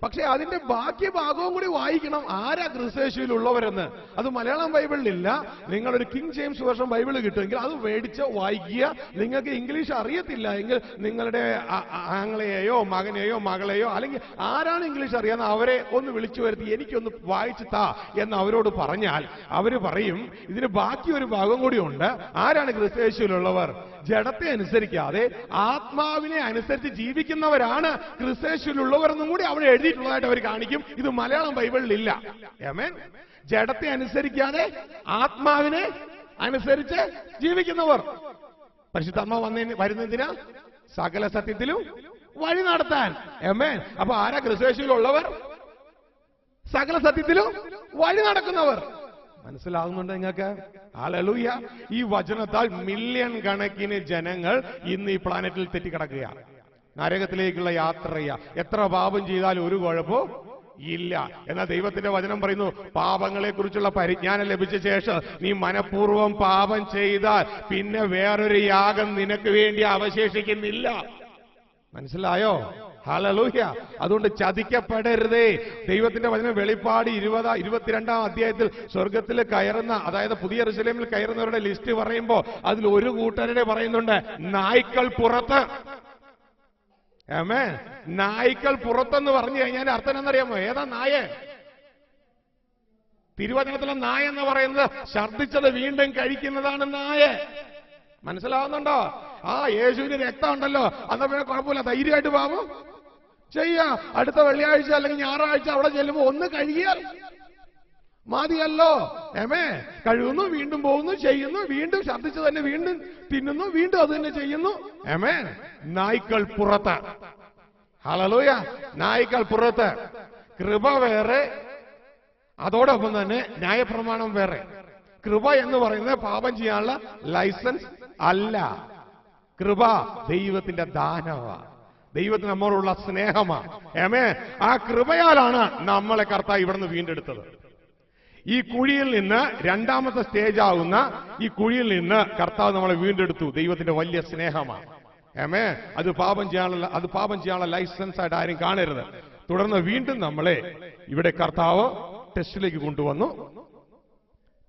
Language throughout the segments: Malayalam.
പക്ഷെ അതിന്റെ ബാക്കി ഭാഗവും കൂടി വായിക്കണം. ആരാ ക്രിസ്തയേശുവിലുള്ളവരെന്ന്. അത് മലയാളം ബൈബിളിലില്ല. നിങ്ങളൊരു കിങ് ജെയിംസ് വേർഷൻ ബൈബിൾ കിട്ടുമെങ്കിൽ അത് മേടിച്ച് വായിക്കുക. നിങ്ങൾക്ക് ഇംഗ്ലീഷ് അറിയത്തില്ല എങ്കിൽ നിങ്ങളുടെ ആങ്ങളെയോ മകനെയോ മകളെയോ അല്ലെങ്കിൽ ആരാണ് ഇംഗ്ലീഷ് അറിയാവുന്ന അവരെ ഒന്ന് വിളിച്ചു വരുത്തി എനിക്കൊന്ന് വായിച്ചു താ എന്ന് അവരോട് പറഞ്ഞാൽ അവര് പറയും ഇതിന് ബാക്കി ഒരു ഭാഗം കൂടി ഉണ്ട്. ആരാണ് ക്രിസ്തയേശുവിലുള്ളവർ? ജഡത്തെ അനുസരിക്കാതെ ആത്മാവിനെ അനുസരിച്ച് ജീവിക്കുന്നവരാണ് ക്രിസ്തയേശുവിലുള്ളവരെന്നും കൂടി അവിടെ എഴുതിയിട്ടുള്ളതായിട്ട് അവർ കാണിക്കും. ഇത് മലയാളം ബൈബിളിലില്ല. ആമേൻ. ജഡത്തെ അനുസരിക്കാതെ ആത്മാവിനെ അനുസരിച്ച് ജീവിക്കുന്നവർ. പരിശുദ്ധാത്മാവ് വരുന്നതിന് സകല സത്യത്തിലും വഴി നടത്താൻ. ആമേൻ. അപ്പൊ ആരാ ക്രിസ്തയേശുവിലുള്ളവർ? സകല സത്യത്തിലും വഴി നടക്കുന്നവർ. മനസ്സിലാകുന്നുണ്ട് നിങ്ങൾക്ക്? ഹല്ലേലൂയ. ഈ വചനത്താൽ മില്യൺ കണക്കിന് ജനങ്ങൾ ഇന്ന് ഈ പ്ലാനറ്റിൽ തെറ്റിക്കിടക്കുകയാണ്. നരകത്തിലേക്കുള്ള യാത്രയാ. എത്ര പാപം ചെയ്താലും ഒരു കുഴപ്പവും ഇല്ല. എന്നാൽ ദൈവത്തിന്റെ വചനം പറയുന്നു, പാപങ്ങളെ കുറിച്ചുള്ള പരിജ്ഞാനം ലഭിച്ച ശേഷം നീ മനഃപൂർവ്വം പാപം ചെയ്താൽ പിന്നെ വേറൊരു യാഗം നിനക്ക് വേണ്ടി അവശേഷിക്കുന്നില്ല. മനസ്സിലായോ? ഹല്ലേലൂയ. അതുകൊണ്ട് ചതിക്കപ്പെടരുതേ. ദൈവത്തിന്റെ വചനം വെളിപ്പാട് 22-ാം അധ്യായത്തിൽ സ്വർഗത്തിൽ കയറുന്ന, അതായത് പുതിയ യെരൂശലേമിൽ കയറുന്നവരുടെ ലിസ്റ്റ് പറയുമ്പോ അതിൽ ഒരു കൂട്ടരുടെ പറയുന്നുണ്ട് നായ്ക്കൾ പുറത്ത്. ആമേൻ. നായ്ക്കൾ പുറത്തെന്ന് പറഞ്ഞു കഴിഞ്ഞാൽ അർത്ഥം എന്നറിയാമോ? ഏതാ നായ? തിരുവചനത്തിലെ നായ എന്ന് പറയുന്നത് ഛർദ്ദിച്ചത് വീണ്ടും കഴിക്കുന്നതാണ് നായ. മനസ്സിലാവുന്നുണ്ടോ? യേശുവിന്റെ രക്തം ഉണ്ടല്ലോ, അന്നാ പിന്നെ കുഴപ്പമില്ല, ധൈര്യമായിട്ട് പാപം ചെയ്യാം. അടുത്ത വെള്ളിയാഴ്ച അല്ലെങ്കിൽ ഞായറാഴ്ച അവിടെ ചെല്ലുമ്പോ ഒന്ന് കഴുകിയാൽ മതിയല്ലോ. കഴുകുന്നു, വീണ്ടും പോകുന്നു, ചെയ്യുന്നു, വീണ്ടും ഛർദ്ദിച്ച് തന്നെ വീണ്ടും തിന്നുന്നു, വീണ്ടും അത് തന്നെ ചെയ്യുന്നു. നായ്ക്കൾ പുറത്ത്. ഹല്ലേലൂയ. നായ്ക്കൾ പുറത്ത്. കൃപ വേറെ, അതോടൊപ്പം തന്നെ ന്യായപ്രമാണം വേറെ. കൃപ എന്ന് പറയുന്നത് പാപം ചെയ്യാനുള്ള ലൈസൻസ് അല്ല. കൃപ ദൈവത്തിന്റെ ദാനമാണ്. ദൈവത്തിന് നമ്മളോടുള്ള സ്നേഹമാണ്. ആ കൃപയാലാണ് നമ്മളെ കർത്താവ് ഇവിടുന്ന് വീണ്ടെടുത്തത്. ഈ കുഴിയിൽ നിന്ന് രണ്ടാമത്തെ സ്റ്റേജ് ആവുന്ന ഈ കുഴിയിൽ നിന്ന് കർത്താവ് നമ്മളെ വീണ്ടെടുത്തു. ദൈവത്തിന്റെ വലിയ സ്നേഹമാണ്. അത് പാപം ചെയ്യാനുള്ള ലൈസൻസ് ആയിട്ട് ആരും കാണരുത്. തുടർന്ന് വീണ്ടും നമ്മളെ ഇവിടെ കർത്താവ് ടെസ്റ്റിലേക്ക് കൊണ്ടുവന്നു.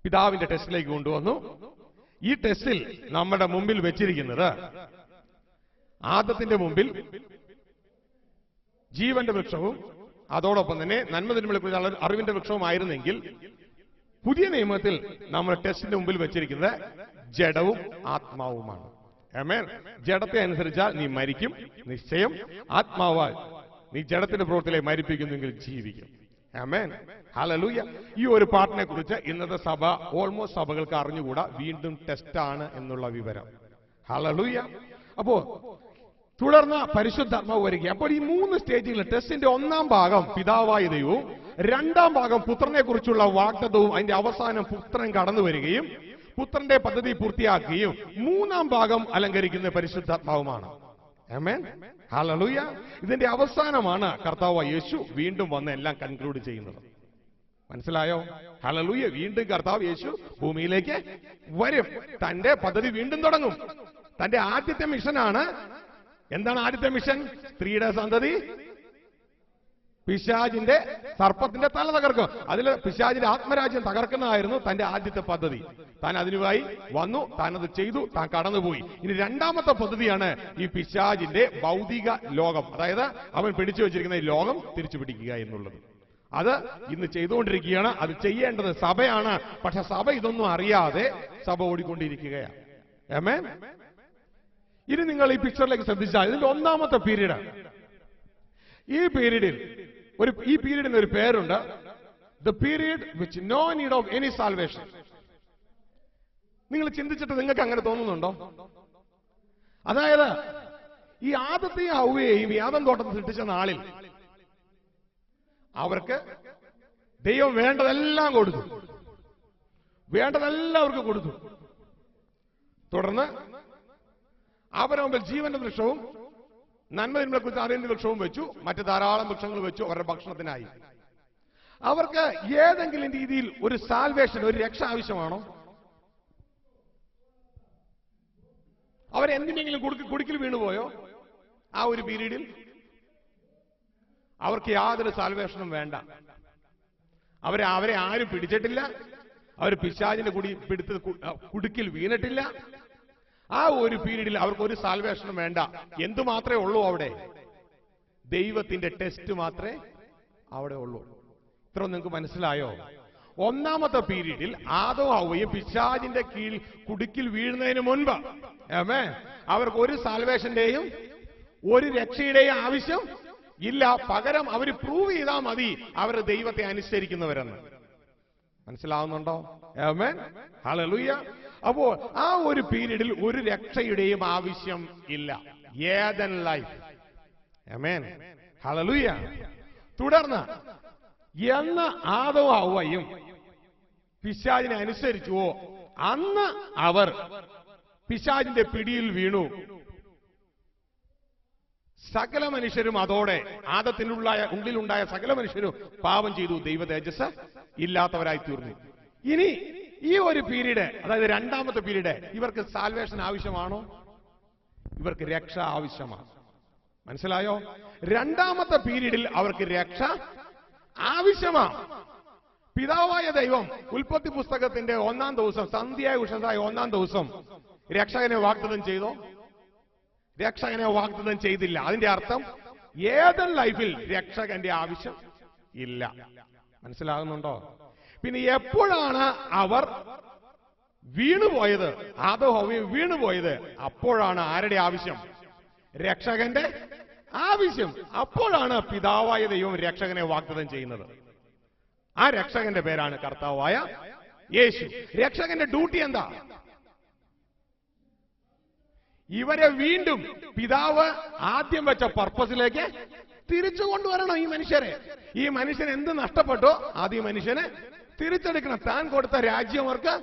പിതാവിന്റെ ടെസ്റ്റിലേക്ക് കൊണ്ടുവന്നു. ഈ ടെസ്റ്റിൽ നമ്മുടെ മുമ്പിൽ വെച്ചിരിക്കുന്നത് ആദത്തിന്റെ മുമ്പിൽ ജീവന്റെ വൃക്ഷവും അതോടൊപ്പം തന്നെ നന്മതിന്മകളെക്കുറിച്ചുള്ള അറിവിന്റെ വൃക്ഷവുമായിരുന്നെങ്കിൽ പുതിയ നിയമത്തിൽ നമ്മൾ ടെസ്റ്റിന്റെ മുമ്പിൽ വെച്ചിരിക്കുന്നത് ജഡവും ആത്മാവുമാണ്. ആമേൻ. ജഡത്തെ അനുസരിച്ചാൽ നീ മരിക്കും നിശ്ചയം, ആത്മാവാൽ നീ ജഡത്തിന്റെ പ്രവൃത്തിയിലെ മരിപ്പിക്കുന്നെങ്കിൽ ജീവിക്കും. ആമേൻ. ഹല്ലേലൂയ. ഈ ഒരു പാട്ടിനെ കുറിച്ച് ഇന്നത്തെ സഭ ഓൾമോസ്റ്റ് സഭകൾക്ക് അറിഞ്ഞുകൂടാ. വീണ്ടും ടെസ്റ്റാണ് എന്നുള്ള വിവരം. ഹല്ലേലൂയ. അപ്പോ തുടർന്ന് പരിശുദ്ധാത്മാവ് വരിക. അപ്പോൾ ഈ 3 സ്റ്റേജുകൾ, ടെസ്റ്റിന്റെ ഒന്നാം ഭാഗം പിതാവായ ദൈവവും, രണ്ടാം ഭാഗം പുത്രനെ കുറിച്ചുള്ള വാഗ്ദത്തവും, അതിന്റെ അവസാനം പുത്രൻ കടന്നു വരികയും പുത്രന്റെ പദ്ധതി പൂർത്തിയാക്കുകയും, മൂന്നാം ഭാഗം അലങ്കരിക്കുന്ന പരിശുദ്ധാത്മാവുമാണ്. ആമേൻ. ഹല്ലേലൂയ. ഇതിന്റെ അവസാനമാണ് കർത്താവ് യേശു വീണ്ടും വന്ന് എല്ലാം കൺക്ലൂഡ് ചെയ്യുന്നത്. മനസ്സിലായോ? ഹല്ലേലൂയ. വീണ്ടും കർത്താവ് യേശു ഭൂമിയിലേക്ക് വരും. തന്റെ പദ്ധതി വീണ്ടും തുടങ്ങും. തന്റെ ആദ്യത്തെ മിഷനാണ്. എന്താണ് ആദ്യത്തെ മിഷൻ? സ്ത്രീയുടെ സന്തതി പിശാചിന്റെ, സർപ്പത്തിന്റെ തല തകർക്കും. അതിൽ പിശാചിന്റെ ആത്മരാജ്യം തകർക്കുന്നതായിരുന്നു തന്റെ ആദ്യത്തെ പദ്ധതി. താൻ അതിനുമായി വന്നു, താൻ അത് ചെയ്തു, താൻ കടന്നുപോയി. ഇനി രണ്ടാമത്തെ പദ്ധതിയാണ് ഈ പിശാചിന്റെ ഭൗതിക ലോകം, അതായത് അവൻ പിടിച്ചു വെച്ചിരിക്കുന്ന ഈ ലോകം തിരിച്ചു പിടിക്കുക എന്നുള്ളത്. അത് ഇന്ന് ചെയ്തുകൊണ്ടിരിക്കുകയാണ്. അത് ചെയ്യേണ്ടത് സഭയാണ്. പക്ഷെ സഭ ഇതൊന്നും അറിയാതെ സഭ ഓടിക്കൊണ്ടിരിക്കുകയാണ്. ആമേൻ. ഇനി നിങ്ങൾ ഈ പിക്ചറിലേക്ക് ശ്രദ്ധിച്ചാൽ ഇതിന്റെ ഒന്നാമത്തെ പീരീഡ്. ഈ പീരീഡിന് ഒരു പേരുണ്ട്, the period which no need of any salvation. നിങ്ങൾ ചിന്തിച്ചിട്ട് നിങ്ങൾക്ക് അങ്ങനെ തോന്നുന്നുണ്ടോ? അതായത് ഈ ആദത്തെയും ഹവ്വയെയും ഈ ആദം തോട്ടത്തിൽ സൃഷ്ടിച്ച നാളിൽ അവർക്ക് ദൈവം വേണ്ടതെല്ലാം കൊടുത്തു, വേണ്ടതെല്ലാവർക്കും കൊടുത്തു. തുടർന്ന് അവരുടെ മുമ്പിൽ ജീവന്റെ വൃക്ഷവും നന്മതിന്മകളെക്കുറിച്ച് അറിവിന്റെ വൃക്ഷവും വെച്ചു, മറ്റ് ധാരാളം വൃക്ഷങ്ങൾ വെച്ചു അവരുടെ ഭക്ഷണത്തിനായി. അവർക്ക് ഏതെങ്കിലും രീതിയിൽ ഒരു സാൽവേഷൻ, ഒരു രക്ഷ ആവശ്യമാണോ? അവരെന്തിനെങ്കിലും കുടുക്കിൽ വീണുപോയോ ആ ഒരു പീരീഡിൽ? അവർക്ക് യാതൊരു സാൽവേഷനും വേണ്ട. അവരെ ആരും പിടിച്ചിട്ടില്ല. അവർ പിശാചിന്റെ കുടുക്കിൽ വീണിട്ടില്ല. ആ ഒരു പീരീഡിൽ അവർക്ക് ഒരു സാൽവേഷനും വേണ്ട. എന്തു മാത്രമേ ഉള്ളൂ അവിടെ? ദൈവത്തിന്റെ ടെസ്റ്റ് മാത്രമേ അവിടെ ഉള്ളൂ. ഇത്ര നിങ്ങൾക്ക് മനസ്സിലായോ? ഒന്നാമത്തെ പീരീഡിൽ ആദവും ഹവ്വയും പിശാചിന്റെ കുടുക്കിൽ വീഴുന്നതിന് മുൻപ് അവർക്ക് ഒരു സാൽവേഷന്റെയും ഒരു രക്ഷയുടെയും ആവശ്യം ഇല്ല. പകരം അവർ പ്രൂവ് ചെയ്താൽ മതി അവർ ദൈവത്തെ അനുസരിക്കുന്നവരെന്ന്. മനസ്സിലാവുന്നുണ്ടോ? Amen, hallelujah. അപ്പോൾ ആ ഒരു പീരീഡിൽ ഒരു രക്ഷയുടെയും ആവശ്യം ഇല്ല. Eden life. Amen, hallelujah. തുടർന്ന് എന്ന് ആദവും ഹവ്വയും പിശാചിനെ അനുസരിച്ചുവോ അന്ന് അവർ പിശാചിന്റെ പിടിയിൽ വീണു. സകല മനുഷ്യരും അതോടെ ഉള്ളിലുണ്ടായ സകല മനുഷ്യരും പാപം ചെയ്തു, ദൈവ തേജസ് ഇല്ലാത്തവരായി തീർന്നു. ഇനി ഈ ഒരു പീരീഡ്, അതായത് രണ്ടാമത്തെ പീരീഡ്, ഇവർക്ക് സാൽവേഷൻ ആവശ്യമാണോ? ഇവർക്ക് രക്ഷ ആവശ്യമാണ്. മനസ്സിലായോ? രണ്ടാമത്തെ പീരീഡിൽ അവർക്ക് രക്ഷ ആവശ്യമാണ്. പിതാവായ ദൈവം ഉൽപ്പത്തി പുസ്തകത്തിന്റെ 1-ാം ദിവസം, സന്ധ്യയായ ഉഷസായ 1-ാം ദിവസം രക്ഷകനെ വാഗ്ദത്തം ചെയ്തോ? രക്ഷകനെ വാഗ്ദത്തം ചെയ്തില്ല. അതിന്റെ അർത്ഥം ഏദൻ ലൈഫിൽ രക്ഷകന്റെ ആവശ്യം ഇല്ല. മനസ്സിലാകുന്നുണ്ടോ? പിന്നെ എപ്പോഴാണ് അവർ വീണുപോയത്? ആദവും ഹവ്വയും വീണുപോയത് അപ്പോഴാണ് ആരുടെ ആവശ്യം? രക്ഷകന്റെ ആവശ്യം. അപ്പോഴാണ് പിതാവായ ദൈവം രക്ഷകനെ വാഗ്ദത്തം ചെയ്യുന്നത്. ആ രക്ഷകന്റെ പേരാണ് കർത്താവായ യേശു. രക്ഷകന്റെ ഡ്യൂട്ടി എന്താ? ഇവരെ വീണ്ടും പിതാവ് ആദ്യം വെച്ച പർപ്പസിലേക്ക് തിരിച്ചു കൊണ്ടുവരണം. ഈ മനുഷ്യൻ എന്ത് നഷ്ടപ്പെട്ടോ അത് ഈ മനുഷ്യനെ തിരിച്ചെടുക്കണം. താൻ കൊടുത്ത രാജ്യം അവർക്ക്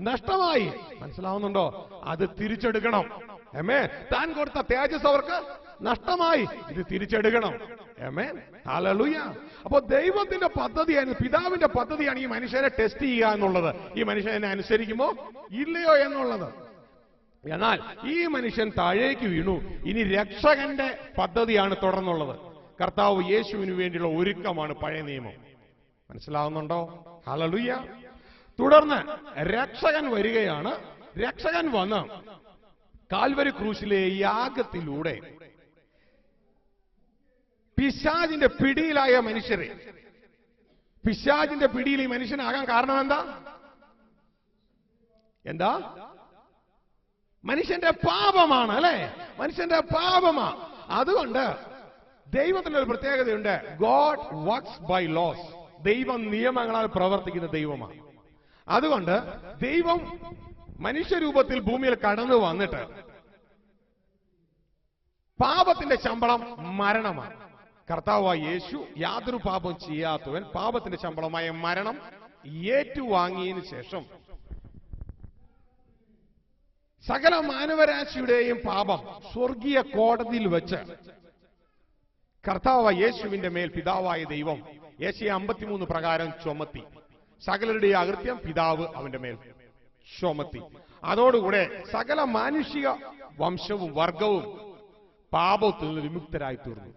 നഷ്ടമായി. മനസ്സിലാവുന്നുണ്ടോ? അത് തിരിച്ചെടുക്കണം. താൻ കൊടുത്ത തേജസ് അവർക്ക് നഷ്ടമായി. ഇത് തിരിച്ചെടുക്കണം. ഹല്ലേലൂയ. അപ്പോ ദൈവത്തിന്റെ പദ്ധതിയാണ്, പിതാവിന്റെ പദ്ധതിയാണ് ഈ മനുഷ്യനെ ടെസ്റ്റ് ചെയ്യുക എന്നുള്ളത്. ഈ മനുഷ്യൻ എന്നെ അനുസരിക്കുമോ ഇല്ലയോ എന്നുള്ളത്. എന്നാൽ ഈ മനുഷ്യൻ താഴേക്ക് വീണു. ഇനി രക്ഷകന്റെ പദ്ധതിയാണ് തുടർന്നുള്ളത്. കർത്താവ് യേശുവിന് വേണ്ടിയുള്ള ഒരുക്കമാണ് പഴയ നിയമം. മനസ്സിലാവുന്നുണ്ടോ? ഹല്ലേലൂയ. തുടർന്ന് രക്ഷകൻ വരികയാണ്. രക്ഷകൻ വന്ന് കാൽവരി ക്രൂശിലെ യാഗത്തിലൂടെ പിശാചിന്റെ പിടിയിലായ മനുഷ്യരെ, പിശാചിന്റെ പിടിയിൽ ഈ മനുഷ്യനാകാൻ കാരണം എന്താ? മനുഷ്യന്റെ പാപമാണ്, അല്ലെ? മനുഷ്യന്റെ പാപമാണ്. അതുകൊണ്ട് ദൈവത്തിന്റെ ഒരു പ്രത്യേകതയുണ്ട്. God works by laws. ദൈവം നിയമങ്ങളാൽ പ്രവർത്തിക്കുന്ന ദൈവമാണ്. അതുകൊണ്ട് ദൈവം മനുഷ്യരൂപത്തിൽ ഭൂമിയിൽ കടന്നു വന്നിട്ട് പാപത്തിന്റെ ശമ്പളം മരണമാണ്. കർത്താവായ യേശു യാതൊരു പാപം ചെയ്യാത്തവൻ പാപത്തിന്റെ ശമ്പളമായ മരണം ഏറ്റുവാങ്ങിയതിനു ശേഷം സകല മാനവരാശിയുടെയും പാപം സ്വർഗീയ കോടതിയിൽ വെച്ച് കർത്താവായ യേശുവിന്റെ മേൽ പിതാവായ ദൈവം യേശയ്യ 53 പ്രകാരം ചുമത്തി. സകലരുടെ അകൃത്യം പിതാവ് അവന്റെ മേൽ ചുമത്തി. അതോടുകൂടെ സകല മാനുഷിക വംശവും വർഗവും പാപത്തിൽ നിന്ന് വിമുക്തരായി തീർന്നു.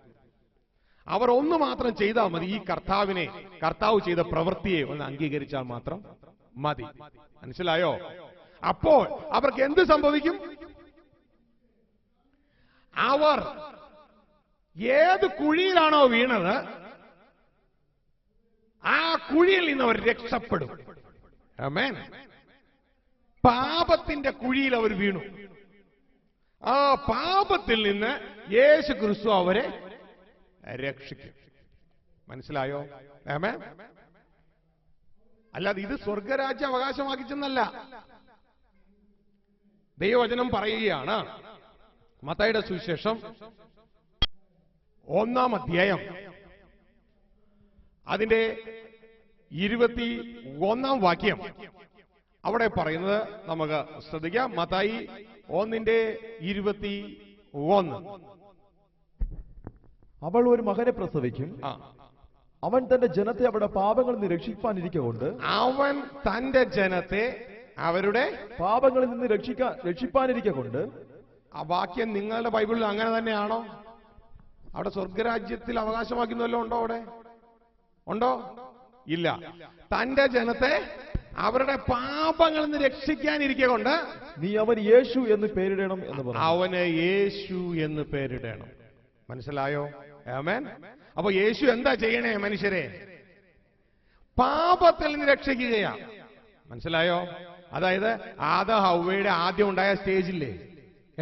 അവർ ഒന്ന് മാത്രം ചെയ്താൽ മതി. ഈ കർത്താവ് ചെയ്ത പ്രവൃത്തിയെ ഒന്ന് അംഗീകരിച്ചാൽ മാത്രം മതി. മനസ്സിലായോ? അപ്പോൾ അവർക്ക് എന്ത് സംഭവിക്കും? അവർ ഏത് കുഴിയിലാണോ വീണത് ആ കുഴിയിൽ നിന്ന് അവർ രക്ഷപ്പെടും. ആമേൻ. പാപത്തിന്റെ കുഴിയിൽ അവർ വീണു. ആ പാപത്തിൽ നിന്ന് യേശു ക്രിസ്തു അവരെ രക്ഷിക്കും. മനസ്സിലായോ? ആമേൻ. അല്ലാതെ ഇത് സ്വർഗരാജ്യം അവകാശമാക്കിച്ചെന്നല്ല. ദൈവവചനം പറയുകയാണ്. മത്തായിയുടെ സുവിശേഷം 1-ാം അധ്യായം അതിന്റെ 21-ാം വാക്യം അവിടെ പറയുന്നത് നമുക്ക് ശ്രദ്ധിക്കാം. മത്തായി 1:21. അവൾ ഒരു മകനെ പ്രസവിക്കും. അവൻ തന്റെ ജനത്തെ അവരുടെ പാപങ്ങളിൽ നിന്ന് രക്ഷിപ്പാനിരിക്കൊണ്ട്, അവൻ തന്റെ ജനത്തെ അവരുടെ പാപങ്ങളിൽ നിന്ന് രക്ഷിപ്പാനിരിക്കൊണ്ട്. ആ വാക്യം നിങ്ങളുടെ ബൈബിളിൽ അങ്ങനെ തന്നെയാണോ? അവിടെ സ്വർഗരാജ്യത്തിൽ അവകാശമാക്കുന്നല്ലോ ഉണ്ടോ? അവിടെ ഉണ്ടോ? ഇല്ല. തന്റെ ജനത്തെ അവരുടെ പാപങ്ങളിൽ നിന്ന് രക്ഷിക്കാനിരിക്കെ കൊണ്ട് നീ അവന് യേശു എന്ന് പേരിടണം എന്ന് പറഞ്ഞു. അവന് യേശു എന്ന് പേരിടണം. മനസ്സിലായോ? ആമേൻ. അപ്പൊ യേശു എന്താ ചെയ്യണേ മനുഷ്യരെ? പാപത്തിൽ നിന്ന് രക്ഷിക്കുകയാ. മനസ്സിലായോ? അതായത് ഹവ്വയുടെ ആദ്യം ഉണ്ടായ സ്റ്റേജില്ലേ?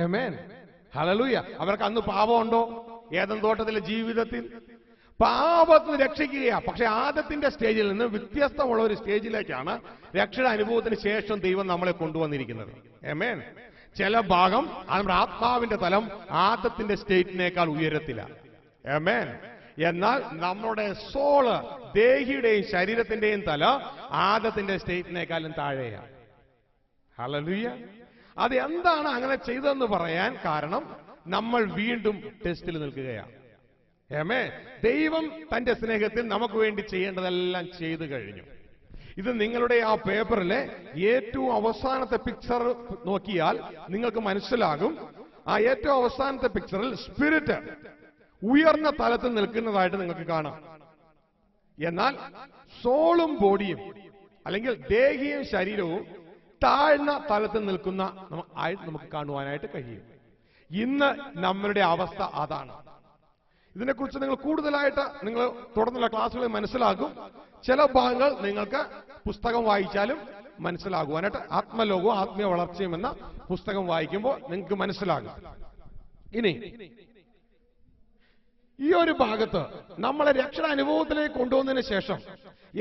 ആമേൻ. ഹല്ലേലൂയ. അവർക്ക് അന്ന് പാപമുണ്ടോ? ഏദൻ തോട്ടത്തിലെ ജീവിതത്തിൽ പാപത്തിന് രക്ഷിക്കുക. പക്ഷെ ആദത്തിന്റെ സ്റ്റേജിൽ നിന്ന് വ്യത്യസ്തമുള്ള ഒരു സ്റ്റേജിലേക്കാണ് രക്ഷയുടെ അനുഭവത്തിന് ശേഷം ദൈവം നമ്മളെ കൊണ്ടുവന്നിരിക്കുന്നത്. ആമേൻ. ചില ഭാഗം നമ്മുടെ ആത്മാവിന്റെ തലം ആദത്തിന്റെ സ്റ്റേറ്റിനേക്കാൾ ഉയരത്തിലാണ്. ആമേൻ. എന്നാൽ നമ്മുടെ സോള്, ദേഹിയുടെയും ശരീരത്തിന്റെയും തല ആദത്തിന്റെ സ്റ്റേറ്റിനേക്കാളും താഴെയാണ്. ഹല്ലേലൂയ. അത് എന്താണ് അങ്ങനെ ചെയ്തതെന്ന് പറയാൻ കാരണം നമ്മൾ വീണ്ടും ടെസ്റ്റിൽ നിൽക്കുകയാണ്. ആമേൻ. ദൈവം തന്റെ സ്നേഹത്തിൽ നമുക്ക് വേണ്ടി ചെയ്യേണ്ടതെല്ലാം ചെയ്തു കഴിഞ്ഞു. ഇത് നിങ്ങളുടെ ആ പേപ്പറിലെ ഏറ്റവും അവസാനത്തെ പിക്ചർ നോക്കിയാൽ നിങ്ങൾക്ക് മനസ്സിലാകും. ആ ഏറ്റവും അവസാനത്തെ പിക്ചറിൽ സ്പിരിറ്റ് ഉയർന്ന തലത്തിൽ നിൽക്കുന്നതായിട്ട് നിങ്ങൾക്ക് കാണാം. എന്നാൽ സോളും ബോഡിയും അല്ലെങ്കിൽ ദേഹിയും ശരീരവും താഴ്ന്ന തലത്തിൽ നിൽക്കുന്ന നമുക്ക് കാണുവാനായിട്ട് കഴിയും. ഇന്ന് നമ്മളുടെ അവസ്ഥ അതാണ്. ഇതിനെക്കുറിച്ച് നിങ്ങൾ കൂടുതലായിട്ട് നിങ്ങൾ തുടർന്നുള്ള ക്ലാസ്സുകളിൽ മനസ്സിലാക്കും. ചില ഭാഗങ്ങൾ നിങ്ങൾക്ക് പുസ്തകം വായിച്ചാലും മനസ്സിലാകുവാനായിട്ട്, ആത്മലോകവും ആത്മീയ വളർച്ചയും എന്ന പുസ്തകം വായിക്കുമ്പോൾ നിങ്ങൾക്ക് മനസ്സിലാകും. ഇനി ഈ ഒരു ഭാഗത്ത് നമ്മളെ രക്ഷയുടെ അനുഭവത്തിലേക്ക് കൊണ്ടുവന്നതിന് ശേഷം,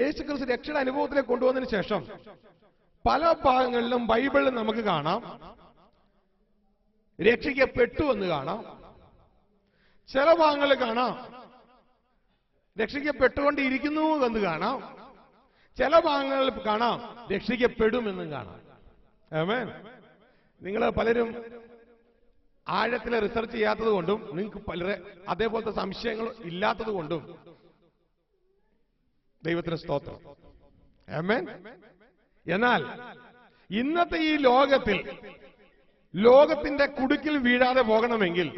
യേശുക്രിസ്തു രക്ഷയുടെ അനുഭവത്തിലേക്ക് കൊണ്ടുവന്നതിന് ശേഷം പല ഭാഗങ്ങളിലും ബൈബിളിൽ നമുക്ക് കാണാം രക്ഷിക്കപ്പെട്ടു എന്ന് കാണാം. ചില ഭാഗങ്ങളിൽ കാണാം രക്ഷിക്കപ്പെട്ടുകൊണ്ടിരിക്കുന്നു എന്ന് കാണാം. ചില ഭാഗങ്ങളിൽ കാണാം രക്ഷിക്കപ്പെടുമെന്നും കാണാം. ആമേൻ. നിങ്ങൾ പലരും ആഴത്തിൽ റിസർച്ച് ചെയ്യാത്തത് കൊണ്ടും നിങ്ങൾക്ക് പലരെ അതേപോലത്തെ സംശയങ്ങൾ ഇല്ലാത്തത് കൊണ്ടും ദൈവത്തിന് സ്തോത്രം. ആമേൻ. എന്നാൽ ഇന്നത്തെ ഈ ലോകത്തിന്റെ കുടുക്കിൽ വീഴാതെ പോകണമെങ്കിൽ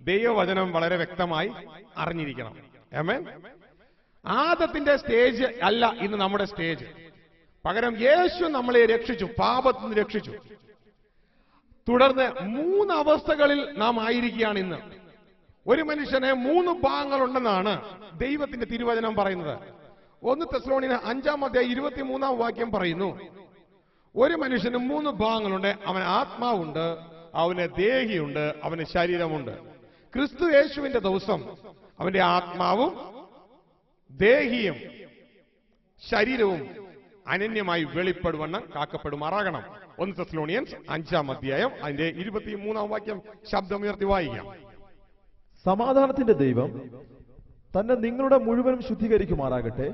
ദൈവവചനം വളരെ വ്യക്തമായി അറിഞ്ഞിരിക്കണം. ആമേൻ. ആദത്തിന്റെ സ്റ്റേജ് അല്ല ഇന്ന് നമ്മുടെ സ്റ്റേജ്. പകരം യേശു നമ്മളെ രക്ഷിച്ചു, പാപത്തിൽ നിന്ന് രക്ഷിച്ചു. തുടർന്ന് 3 അവസ്ഥകളിൽ നാം ആയിരിക്കുകയാണ് ഇന്ന്. ഒരു മനുഷ്യന് 3 ഭാഗങ്ങളുണ്ടെന്നാണ് ദൈവത്തിന്റെ തിരുവചനം പറയുന്നത്. 1 തെസ്സലോനിക്കർ 5:23 പറയുന്നു, ഒരു മനുഷ്യന് 3 ഭാഗങ്ങളുണ്ട്. അവന് ആത്മാവുണ്ട്, അവന് ദേഹിയുണ്ട്, അവന് ശരീരമുണ്ട്. ക്രിസ്തു യേശുവിന്റെ ദിവസം അവന്റെ ആത്മാവും ദേഹിയും ശരീരവും അനന്യമായി വെളിപ്പെടുവണ്ണം കാക്കപ്പെടുമാറാകണം. 1 തെസ്സലോനിക്കർ 5 അതിന്റെ 23 ശബ്ദമുയർത്തി വായിക്കാം. സമാധാനത്തിന്റെ ദൈവം തന്നെ നിങ്ങളുടെ മുഴുവനും ശുദ്ധീകരിക്കുമാറാകട്ടെ.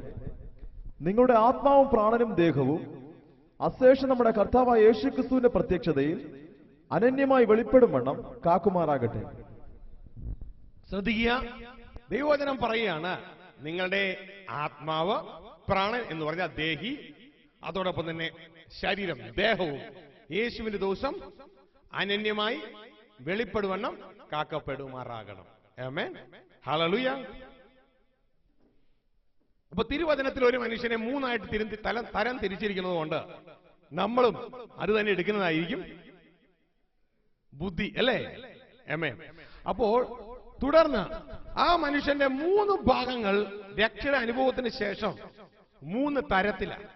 നിങ്ങളുടെ ആത്മാവും പ്രാണനും ദേഹവും അശേഷം നമ്മുടെ കർത്താവായ യേശുക്രിസ്തുവിന്റെ പ്രത്യക്ഷതയിൽ അനന്യമായി വെളിപ്പെടും വണ്ണം കാക്കുമാറാകട്ടെ. ശ്രദ്ധിക്കുക, ദൈവവചനം പറയുകയാണ് നിങ്ങളുടെ ആത്മാവ്, പ്രാണൻ എന്ന് പറഞ്ഞാൽ ദേഹി, അതോടൊപ്പം തന്നെ ശരീരം, ദേഹവും യേശുവിന്റെ ദിവസം അനന്യമായി വെളിപ്പെടുവണ്ണം കാക്കപ്പെടുമാറാകണം. ആമേൻ. ഹല്ലേലൂയ. അപ്പൊ തിരുവചനത്തിൽ ഒരു മനുഷ്യനെ 3ആയിട്ട് തരം തിരിച്ചിരിക്കുന്നത് കൊണ്ട് നമ്മളും അത് തന്നെ എടുക്കുന്നതായിരിക്കും ബുദ്ധി, അല്ലേ? ആമേൻ. അപ്പോൾ തുടർന്ന് ആ മനുഷ്യന്റെ 3 ഭാഗങ്ങൾ രക്ഷയുടെ അനുഭവത്തിന് ശേഷം 3 തരത്തിലാണ്.